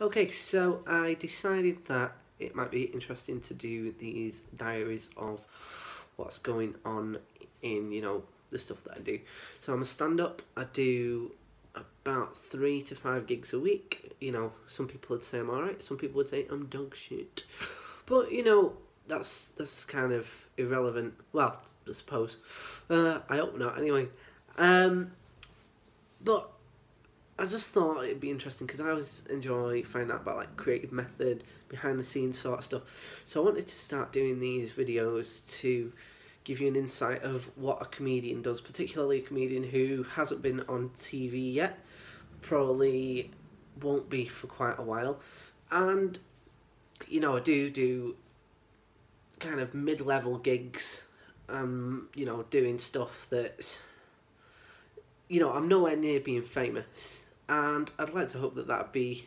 Okay, so I decided that it might be interesting to do these diaries of what's going on in, the stuff that I do. So I'm a stand-up. I do about 3 to 5 gigs a week. Some people would say I'm alright, some people would say I'm dog shit. But, that's kind of irrelevant. Well, I suppose. I hope not, anyway. But I just thought it'd be interesting because I always enjoy finding out about creative method, behind the scenes sort of stuff. So I wanted to start doing these videos to give you an insight of what a comedian does, particularly a comedian who hasn't been on TV yet, probably won't be for quite a while. And, I do kind of mid-level gigs, doing stuff that's, I'm nowhere near being famous. And I'd like to hope that that'd be,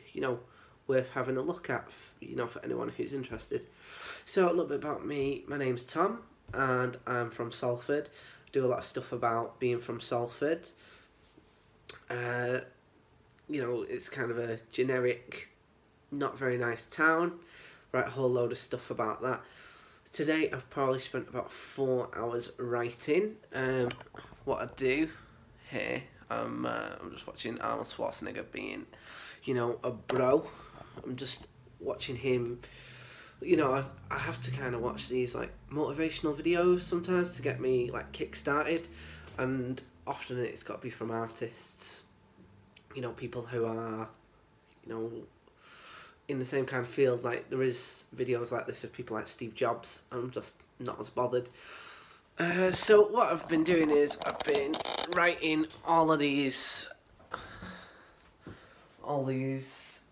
worth having a look at, for anyone who's interested. So a little bit about me. My name's Tom, and I'm from Salford. I do a lot of stuff about being from Salford. It's kind of a generic, not very nice town. Write a whole load of stuff about that. Today I've probably spent about 4 hours writing. What I do here, I'm just watching Arnold Schwarzenegger being, a bro. I'm just watching him. I have to kind of watch these motivational videos sometimes to get me kick-started, and often it's got to be from artists. People who are, in the same kind of field. There is videos like this of people like Steve Jobs. I'm just not as bothered. So what I've been doing is I've been writing all these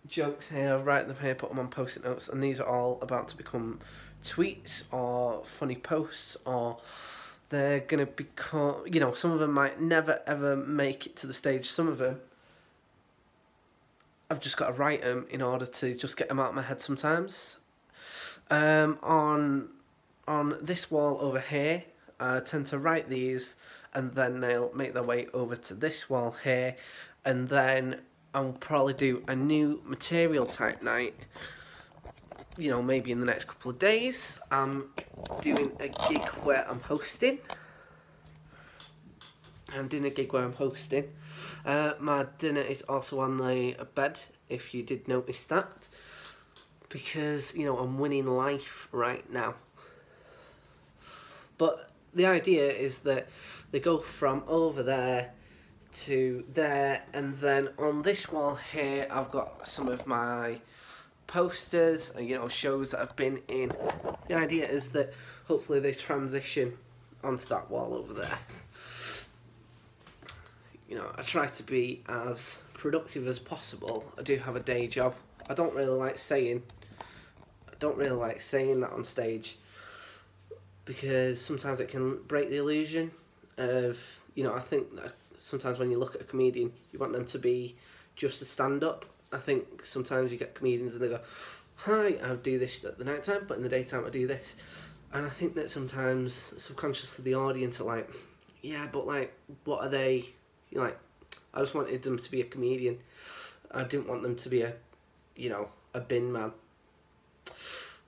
jokes here. I write them here, put them on post-it notes, and these are all about to become tweets or funny posts, or they're gonna become, some of them might never ever make it to the stage. Some of them I've just got to write them in order to just get them out of my head sometimes. On this wall over here, I tend to write these, and then they'll make their way over to this wall here, and then I'll probably do a new material type night, maybe in the next couple of days. I'm doing a gig where I'm hosting. My dinner is also on the bed, if you did notice that, because, I'm winning life right now. But the idea is that they go from over there to there, and then on this wall here I've got some of my posters and shows that I've been in. The idea is that hopefully they transition onto that wall over there. I try to be as productive as possible. I do have a day job. I don't really like saying that on stage, because sometimes it can break the illusion of, I think that sometimes when you look at a comedian, you want them to be just a stand-up. I think sometimes you get comedians and they go, hi, I do this at the night time, but in the daytime I do this. And I think that sometimes subconscious to the audience are like, yeah, but what are they? I just wanted them to be a comedian. I didn't want them to be a bin man.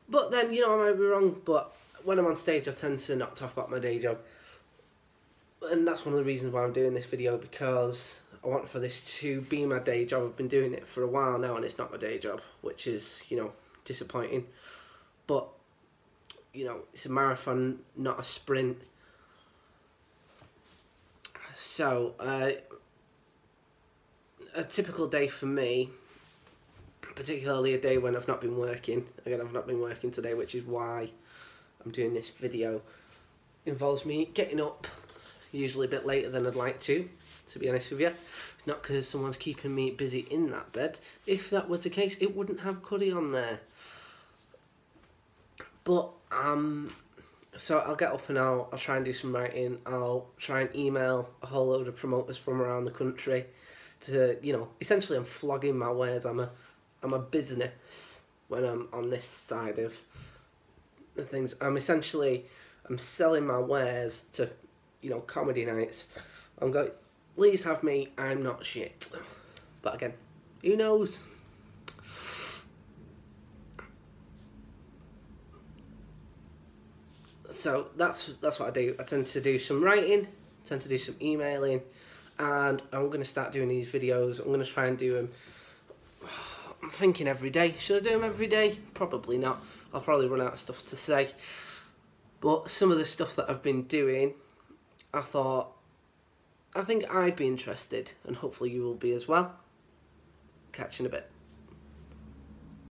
But then, I might be wrong, but when I'm on stage I tend to not talk about my day job. And that's one of the reasons why I'm doing this video, because I want for this to be my day job. I've been doing it for a while now and it's not my day job, which is, disappointing. But, it's a marathon, not a sprint. So, a typical day for me, particularly a day when I've not been working, again I've not been working today, which is why I'm doing this video, involves me getting up, usually a bit later than I'd like to be honest with you. Not because someone's keeping me busy in that bed. If that was the case, it wouldn't have Cuddy on there. But, so I'll get up and I'll try and do some writing. I'll try and email a whole load of promoters from around the country to, essentially I'm flogging my wares. I'm a business when I'm on this side of the things. I'm selling my wares to, comedy nights. I'm going, please have me, I'm not shit. But again, who knows? So that's what I do. I tend to do some writing, tend to do some emailing, and I'm going to start doing these videos. I'm going to try and do them. I'm thinking every day. Should I do them every day? Probably not. I'll probably run out of stuff to say. But some of the stuff that I've been doing, I think I'd be interested, and hopefully you will be as well. Catch you in a bit.